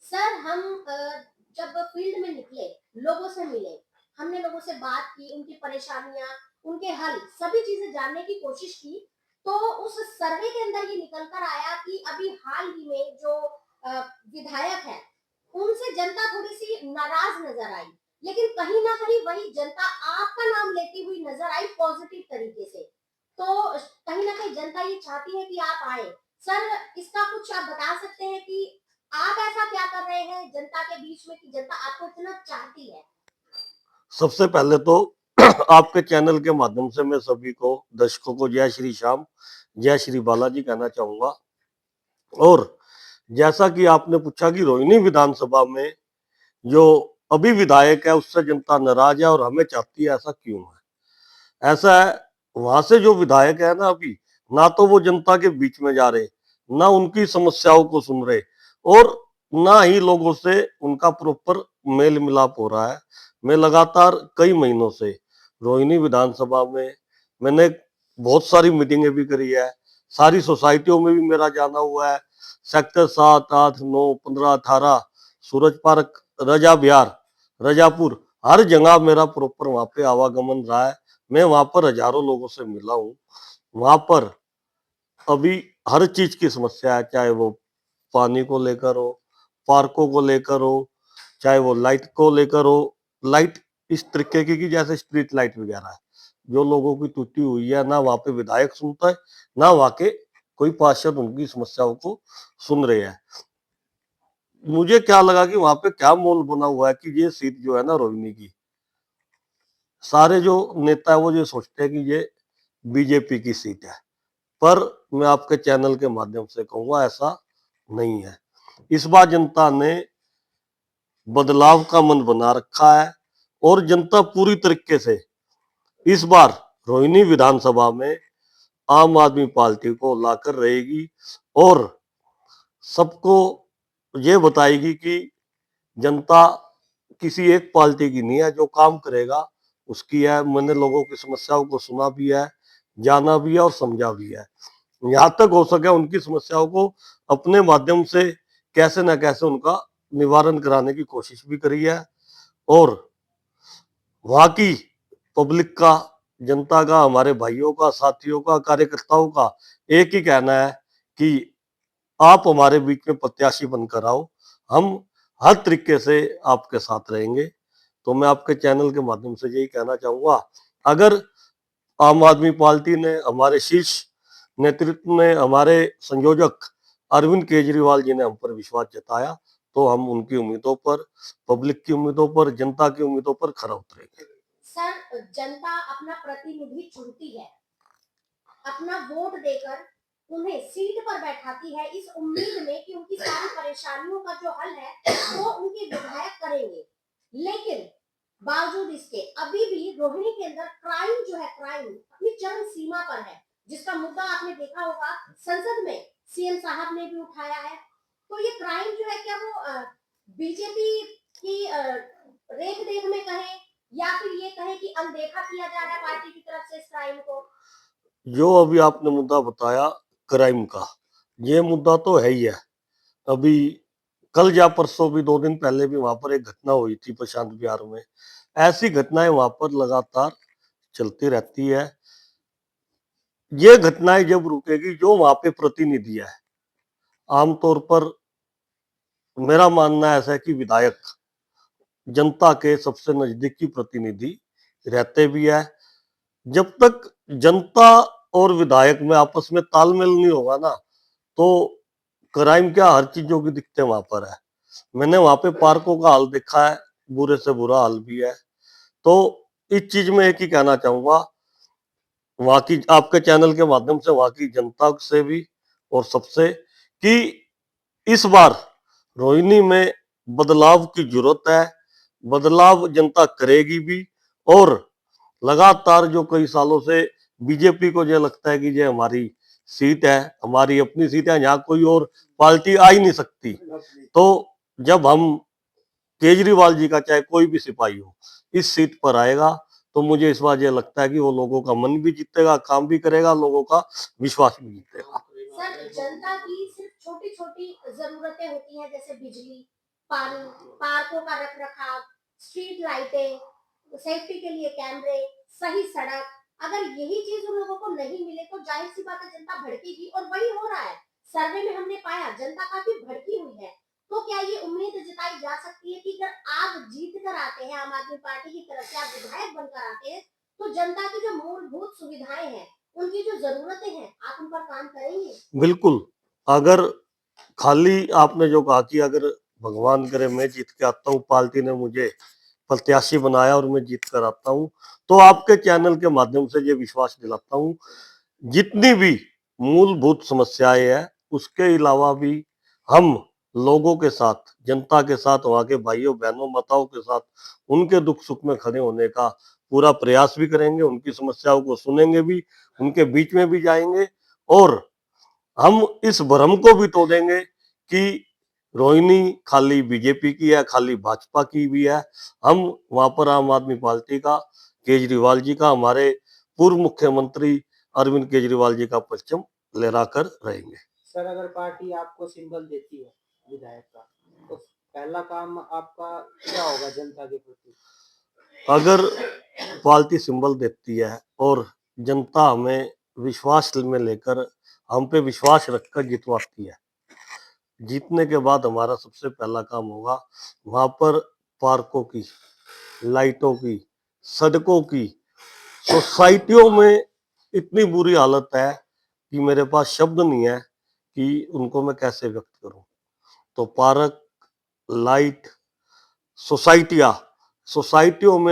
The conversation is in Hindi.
सर हम जब फील्ड में निकले, लोगों से मिले, हमने लोगों से बात की, उनकी परेशानियाँ, उनके हल, सभी चीज़ें जानने की कोशिश की, तो उस सर्वे के अंदर ये निकल कर आया कि अभी हाल ही में जो अ, विधायक हैं, उनसे जनता थोड़ी-सी नाराज़ नज़र आई। लेकिन कहीं न कहीं वही जनता आपका नाम लेती हुई नज़र आई पॉज़िटिव तरीके से। तो कहीं न कहीं जनता ये चाहती है कि आप आएँ। सर, इसका कुछ आप बता सकते हैं कि आप ऐसा क्या कर रहे हैं जनता के बीच में कि जनता आपको इतना चाहती है? सबसे पहले तो आपके चैनल के माध्यम से मैं सभी को दर्शकों को जय श्री श्याम, जय श्री बालाजी कहना चाहूंगा। और जैसा कि आपने पूछा कि रोहिणी विधानसभा में जो अभी विधायक है उससे जनता नाराज है और हमें चाहती है, ऐसा क्यों है? ऐसा है, वहां से जो विधायक है ना अभी, ना तो वो जनता के बीच में जा रहे, ना उनकी समस्याओं को सुन रहे, और ना ही लोगों से उनका प्रॉपर मेल मिलाप हो रहा है। मैं लगातार कई महीनों से रोहिणी विधानसभा में मैंने बहुत सारी मीटिंगें भी करी है, सारी सोसाइटियों में भी मेरा जाना हुआ है। सेक्टर 7, 8, 9, 15, 18, सूरज पार्क, रजा बिहार, रजापुर, हर जगह मेरा प्रॉपर वहां पे आवागमन रहा है। मैं वहां पर हजारों लोगों से मिला हूँ। वहां पर अभी हर चीज की समस्या है, चाहे वो पानी को लेकर हो, पार्कों को लेकर हो, चाहे वो लाइट को लेकर हो। लाइट इस तरीके की कि जैसे स्ट्रीट लाइट वगैरह है, जो लोगों की टूटी हुई है, ना वहां पे विधायक सुनता है, ना वहां के कोई पार्षद उनकी समस्याओं को सुन रहे हैं। मुझे क्या लगा कि वहां पे क्या मोल बना हुआ है कि ये सीट जो है ना रोहिणी की, सारे जो नेता है वो ये सोचते हैं कि ये बीजेपी की सीट है। पर मैं आपके चैनल के माध्यम से कहूंगा, ऐसा नहीं है। इस बार जनता ने बदलाव का मन बना रखा है, और जनता पूरी तरीके से इस बार रोहिणी विधानसभा में आम आदमी पार्टी को लाकर रहेगी, और सबको ये बताएगी कि जनता किसी एक पार्टी की नहीं है, जो काम करेगा उसकी है। मैंने लोगों की समस्याओं को सुना भी है, जाना भी है और समझा भी है। यहाँ तक हो सके उनकी समस्याओं को अपने माध्यम से कैसे न कैसे उनका निवारण कराने की कोशिश भी करी है। और वहाँ की पब्लिक का, जनता का, हमारे भाइयों का, साथियों का, कार्यकर्ताओं का एक ही कहना है कि आप हमारे बीच में प्रत्याशी बनकर आओ, हम हर तरीके से आपके साथ रहेंगे। तो मैं आपके चैनल के माध्यम से यही कहना चाहूंगा, अगर आम आदमी पार्टी ने, हमारे शीर्ष नेतृत्व ने, हमारे संयोजक अरविंद केजरीवाल जी ने हम पर विश्वास जताया, तो हम उनकी उम्मीदों पर, पब्लिक की उम्मीदों पर, जनता की उम्मीदों पर खरा उतरेंगे। सर, जनता अपना प्रतिनिधि चुनती है, अपना वोट देकर उन्हें सीट पर बैठाती है इस उम्मीद में कि उनकी सारी परेशानियों का जो हल है, वो उनके विधायक करेंगे। लेकिन बावजूद इसके अभी भी रोहिणी के अंदर क्राइम जो है, क्राइम अपनी चरम सीमा पर है, जिसका मुद्दा आपने देखा होगा संसद में सीएम साहब ने भी उठाया है। तो ये क्राइम जो है, क्या वो बीजेपी की रेख देख में कहें, या फिर ये कहें कि अनदेखा किया जा रहा है पार्टी की तरफ से इस क्राइम को? जो अभी आपने मुद्दा बताया क्राइम का, ये मुद्दा तो है ही है। अभी कल या परसों भी, 2 दिन पहले भी वहां पर एक घटना हुई थी प्रशांत विहार में। ऐसी घटनाएं वहां पर लगातार चलती रहती है। ये घटनाएं जब रुकेगी, जो वहां पे प्रतिनिधि है, आमतौर पर मेरा मानना ऐसा है कि विधायक जनता के सबसे नजदीकी प्रतिनिधि रहते भी है। जब तक जनता और विधायक में आपस में तालमेल नहीं होगा ना, तो क्राइम क्या, हर चीजों की दिक्कतें वहां पर है। मैंने वहां पे पार्कों का हाल देखा है, बुरे से बुरा हाल भी है। तो इस चीज में एक ही कहना चाहूंगा, वहां की आपके चैनल के माध्यम से वहां की जनता से भी और सबसे, कि इस बार रोहिणी में बदलाव की जरूरत है। बदलाव जनता करेगी भी। और लगातार जो कई सालों से बीजेपी को ये लगता है कि ये हमारी सीट है, हमारी अपनी सीट है, यहाँ कोई और पार्टी आ ही नहीं सकती। तो जब हम केजरीवाल जी का, चाहे कोई भी सिपाही हो, इस सीट पर आएगा, तो मुझे इस बार ये लगता है कि वो लोगों का मन भी जीतेगा, काम भी करेगा, लोगों का विश्वास भी जीतेगा। सर, जनता की सिर्फ छोटी छोटी जरूरतें होती हैं, जैसे बिजली, पानी, पार्कों का रख रखाव, स्ट्रीट लाइटें, सेफ्टी के लिए कैमरे, सही सड़क, अगर यही चीज उन लोगों को नहीं मिले तो जाहिर सी बात है जनता भड़केगी, और वही हो रहा है। सर्वे में हमने पाया जनता काफी भड़की हुई है। तो क्या ये उम्मीद जताई जा सकती है कि अगर आप जीत कर आते हैं, आम आदमी पार्टी की तरफ से आप विधायक बनकर आते हैं, तो जनता की जो मूलभूत सुविधाएं हैं, उनकी जो जरूरतें हैं, आप उन पर काम करेंगे? बिल्कुल। अगर खाली आपने जो कहा कि अगर भगवान करे मैं जीत के आता हूँ, पार्टी ने मुझे प्रत्याशी बनाया और मैं जीत कर आता हूँ, तो आपके चैनल के माध्यम से ये विश्वास दिलाता हूँ, जितनी भी मूलभूत समस्याएं हैं, उसके अलावा भी हम लोगों के साथ, जनता के साथ, वहाँ के भाइयों बहनों माताओं के साथ उनके दुख सुख में खड़े होने का पूरा प्रयास भी करेंगे, उनकी समस्याओं को सुनेंगे भी, उनके बीच में भी जाएंगे, और हम इस भ्रम को भी तोड़ेंगे कि रोहिणी खाली बीजेपी की है, खाली भाजपा की भी है। हम वहां पर आम आदमी पार्टी का, केजरीवाल जी का, हमारे पूर्व मुख्यमंत्री अरविंद केजरीवाल जी का परचम लहरा कर रहेंगे। सर, अगर पार्टी आपको सिंबल देती है विधायक का, तो पहला काम आपका क्या होगा जनता के प्रति? अगर पार्टी सिंबल देती है और जनता हमें विश्वास में लेकर, हम पे विश्वास रखकर जितवाती है, जीतने के बाद हमारा सबसे पहला काम होगा वहां पर पार्कों की, लाइटों की, सड़कों की, सोसाइटियों में इतनी बुरी हालत है कि मेरे पास शब्द नहीं है कि उनको मैं कैसे व्यक्त करूं। तो पार्क, लाइट, सोसाइटियां, सोसाइटियों में